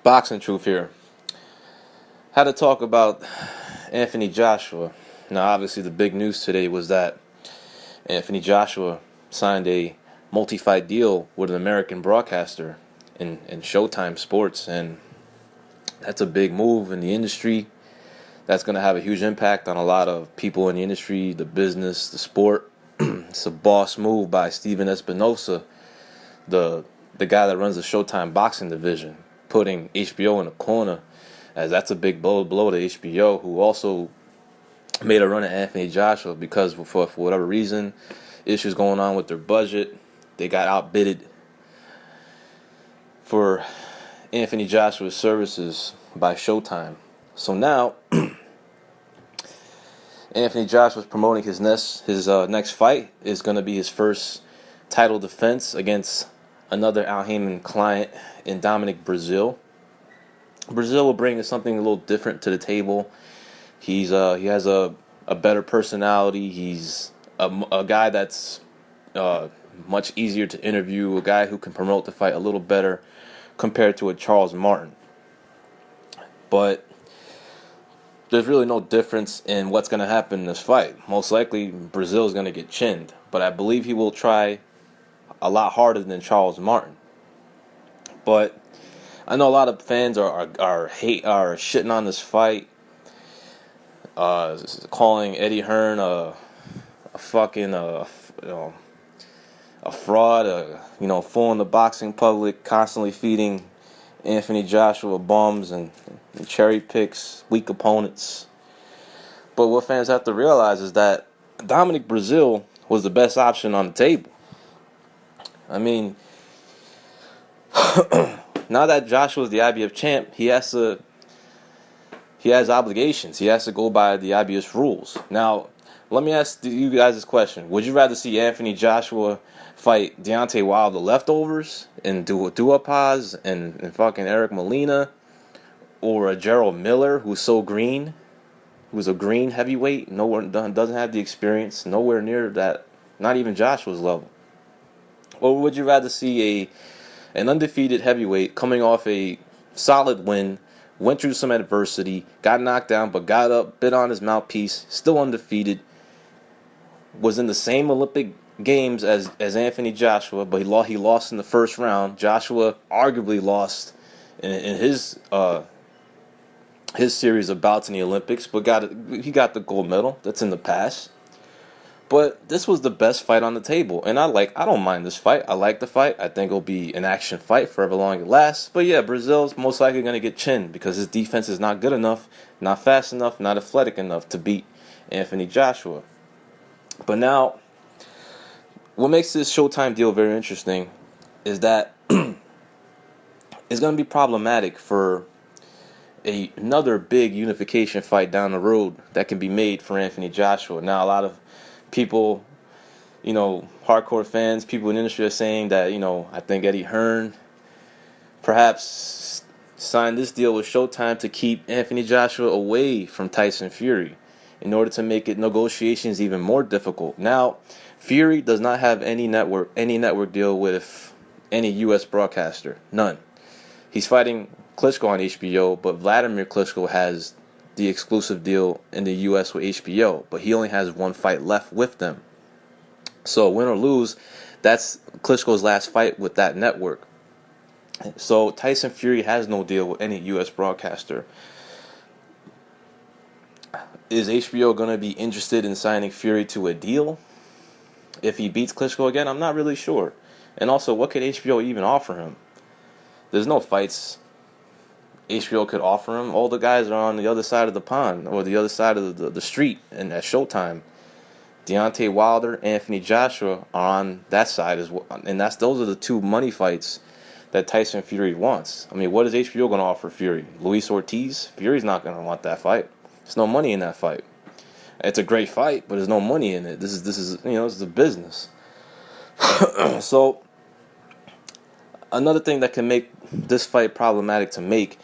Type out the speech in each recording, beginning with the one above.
Boxing truth here. Had to talk about Anthony Joshua. Now, obviously, the big news today was that Anthony Joshua signed a multi-fight deal with an American broadcaster in Showtime Sports, and that's a big move in the industry. That's going to have a huge impact on a lot of people in the industry, the business, the sport. It's a boss move by Steven Espinosa, the guy that runs the Showtime boxing division, putting HBO in a corner, as that's a big blow to HBO, who also made a run at Anthony Joshua because for whatever reason, issues going on with their budget, they got outbidded for Anthony Joshua's services by Showtime. So now Anthony Joshua's promoting his next fight is going to be his first title defense against another Al Haymon client in Dominic Brazil. Brazil will bring something a little different to the table. He has a better personality. He's a guy that's much easier to interview, a guy who can promote the fight a little better compared to a Charles Martin. But there's really no difference in what's going to happen in this fight. Most likely, Brazil is going to get chinned, but I believe he will try a lot harder than Charles Martin. But I know a lot of fans are shitting on this fight, calling Eddie Hearn a fraud, fooling the boxing public, constantly feeding Anthony Joshua bombs and cherry picks weak opponents. But what fans have to realize is that Dominic Brazil was the best option on the table. I mean, now that Joshua's the IBF champ, he has obligations. He has to go by the IBF rules. Now, let me ask you guys this question. Would you rather see Anthony Joshua fight Deontay Wilder, the leftovers, and do a Duapaz and fucking Eric Molina, or a Gerald Miller who's so green, who's a green heavyweight, doesn't have the experience, nowhere near that, not even Joshua's level? Or would you rather see an undefeated heavyweight coming off a solid win, went through some adversity, got knocked down, but got up, bit on his mouthpiece, still undefeated, was in the same Olympic Games as Anthony Joshua, but he lost in the first round. Joshua arguably lost in his series of bouts in the Olympics, but he got the gold medal. That's in the past. But this was the best fight on the table, and I don't mind this fight. I like the fight. I think it'll be an action fight for however long it lasts. But yeah, Brazil's most likely going to get chinned because his defense is not good enough, not fast enough, not athletic enough to beat Anthony Joshua. But now, what makes this Showtime deal very interesting is that it's going to be problematic for another big unification fight down the road that can be made for Anthony Joshua. Now, a lot of people, hardcore fans, people in the industry are saying that, I think Eddie Hearn perhaps signed this deal with Showtime to keep Anthony Joshua away from Tyson Fury in order to make negotiations even more difficult. Now, Fury does not have any network deal with any U.S. broadcaster. None. He's fighting Klitschko on HBO, but Vladimir Klitschko has the exclusive deal in the U.S. with HBO, but he only has one fight left with them. So win or lose, that's Klitschko's last fight with that network. So Tyson Fury has no deal with any U.S. broadcaster. Is HBO going to be interested in signing Fury to a deal if he beats Klitschko again? I'm not really sure. And also, what could HBO even offer him? There's no fights HBO could offer him. All the guys are on the other side of the pond or the other side of the street and at Showtime. Deontay Wilder, Anthony Joshua are on that side as well, and those are the two money fights that Tyson Fury wants. I mean, what is HBO going to offer Fury? Luis Ortiz? Fury's not going to want that fight. There's no money in that fight. It's a great fight, but there's no money in it. This is a business. So another thing that can make this fight problematic to make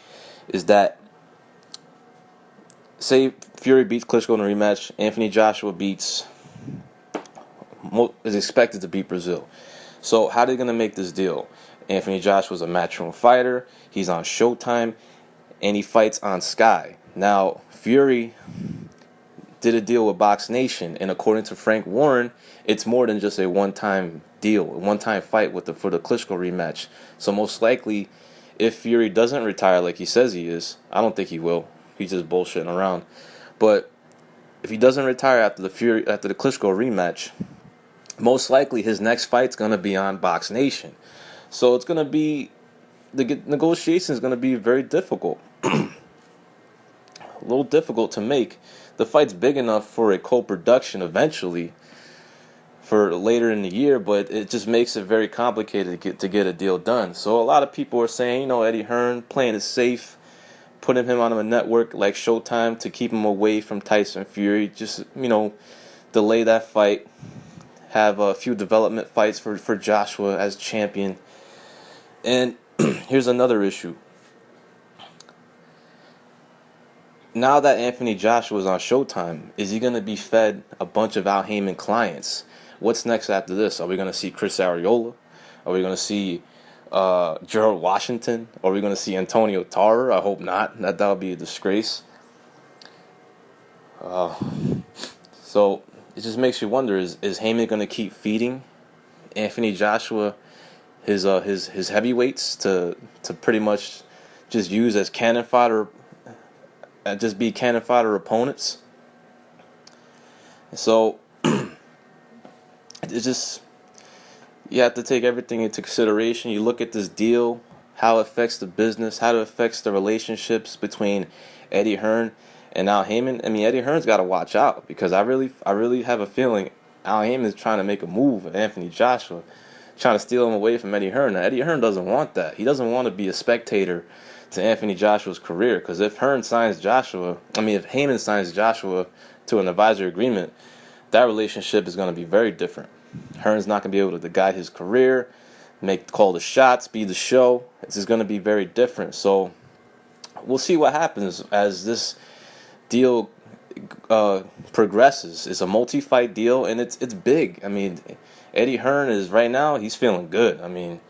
is that, say Fury beats Klitschko in a rematch, Anthony Joshua is expected to beat Brazil. So how are they going to make this deal? Anthony Joshua's a matchroom fighter. He's on Showtime, and he fights on Sky. Now, Fury did a deal with Box Nation, and according to Frank Warren, it's more than just a one-time deal, a one-time fight for the Klitschko rematch. So most likely, if Fury doesn't retire like he says he is, I don't think he will. He's just bullshitting around. But if he doesn't retire after the Klitschko rematch, most likely his next fight's gonna be on Box Nation. So it's gonna be the negotiation is gonna be very difficult, a little difficult to make. The fight's big enough for a co-production eventually for later in the year, but it just makes it very complicated to get a deal done. So a lot of people are saying, Eddie Hearn playing it safe, putting him on a network like Showtime to keep him away from Tyson Fury. Just, delay that fight, have a few development fights for Joshua as champion. And here's another issue. Now that Anthony Joshua is on Showtime, is he going to be fed a bunch of Al Haymon clients? What's next after this? Are we going to see Chris Arreola? Are we going to see Gerald Washington? Are we going to see Antonio Tarver? I hope not. That would be a disgrace. So it just makes you wonder: is Haymon going to keep feeding Anthony Joshua his heavyweights to pretty much just use as cannon fodder? Just be cannon fodder opponents. So it's just, you have to take everything into consideration. You look at this deal, how it affects the business, how it affects the relationships between Eddie Hearn and Al Haymon. I mean, Eddie Hearn's got to watch out, because I really have a feeling Al Haymon is trying to make a move at Anthony Joshua, trying to steal him away from Eddie Hearn. Now, Eddie Hearn doesn't want that. He doesn't want to be a spectator to Anthony Joshua's career, because if Haymon signs Joshua to an advisory agreement, that relationship is going to be very different. Hearn's not going to be able to guide his career, call the shots, be the show. It's just going to be very different. So we'll see what happens as this deal progresses. It's a multi-fight deal, and it's big. I mean, Eddie Hearn is right now, he's feeling good. I mean,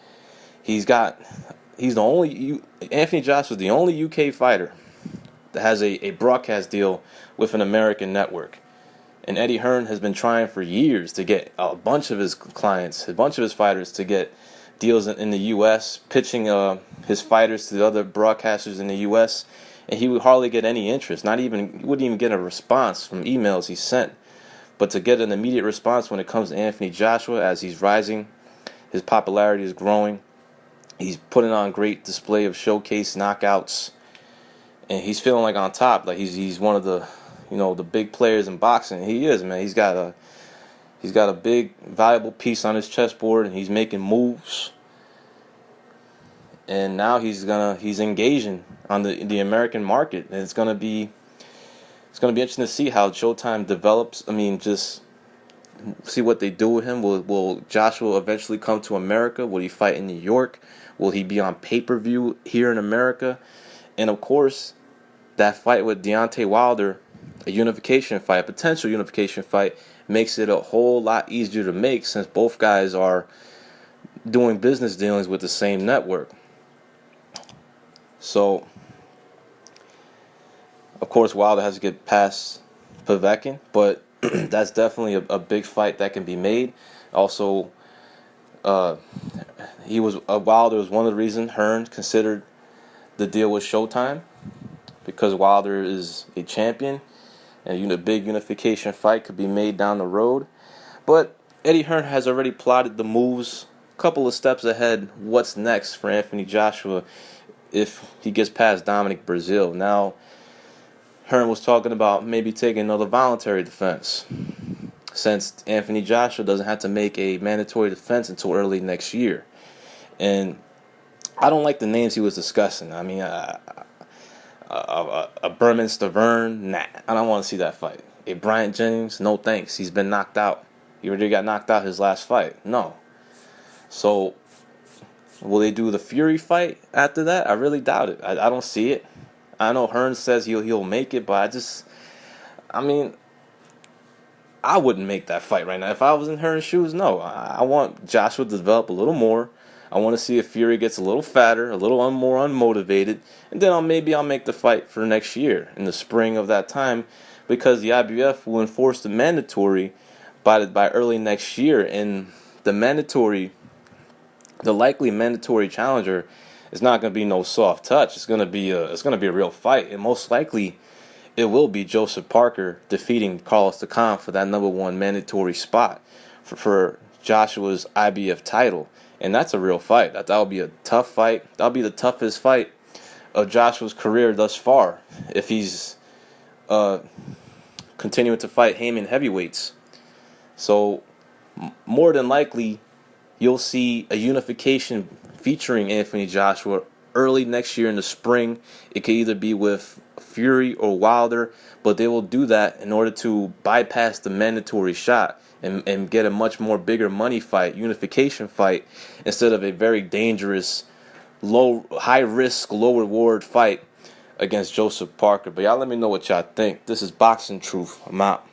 Anthony Joshua is the only UK fighter that has a broadcast deal with an American network. And Eddie Hearn has been trying for years to get a bunch of his clients, a bunch of his fighters to get deals in the U.S., pitching his fighters to the other broadcasters in the U.S., and he would hardly get any interest. He wouldn't even get a response from emails he sent. But to get an immediate response when it comes to Anthony Joshua, as he's rising, his popularity is growing. He's putting on great display of showcase knockouts, and he's feeling like on top. Like he's one of the the big players in boxing. He is, man. He's got a big valuable piece on his chessboard, and he's making moves. And now he's engaging on the American market, and it's gonna be interesting to see how Showtime develops. I mean, just see what they do with him. Will Joshua eventually come to America? Will he fight in New York? Will he be on pay-per-view here in America? And of course, that fight with Deontay Wilder, a potential unification fight, makes it a whole lot easier to make, since both guys are doing business dealings with the same network. So, of course, Wilder has to get past Povetkin, but that's definitely a big fight that can be made. Also, Wilder was one of the reasons Hearn considered the deal with Showtime, because Wilder is a champion, and a big unification fight could be made down the road. But Eddie Hearn has already plotted the moves a couple of steps ahead. What's next for Anthony Joshua if he gets past Dominic Breazeale? Now, Hearn was talking about maybe taking another voluntary defense, since Anthony Joshua doesn't have to make a mandatory defense until early next year. And I don't like the names he was discussing. I mean, a Berman Stavern, nah, I don't want to see that fight. A Bryant Jennings, no thanks. He's been knocked out. He already got knocked out his last fight. No. So, will they do the Fury fight after that? I really doubt it. I don't see it. I know Hearn says he'll make it, but I wouldn't make that fight right now. If I was in Hearn's shoes, no. I want Joshua to develop a little more. I want to see if Fury gets a little fatter, a little more unmotivated, and then I'll make the fight for next year in the spring of that time, because the IBF will enforce the mandatory by early next year, and the likely mandatory challenger is not going to be no soft touch. It's going to be a real fight, and most likely it will be Joseph Parker defeating Carlos Takam for that #1 mandatory spot for Joshua's IBF title, and that's a real fight. That'll be a tough fight. That'll be the toughest fight of Joshua's career thus far if he's continuing to fight Haymon heavyweights. So more than likely, you'll see a unification featuring Anthony Joshua early next year in the spring. It could either be with Fury or Wilder, but they will do that in order to bypass the mandatory shot and get a much more bigger money fight, unification fight, instead of a very dangerous, high risk, low reward fight against Joseph Parker. But y'all let me know what y'all think. This is Boxing Truth. I'm out.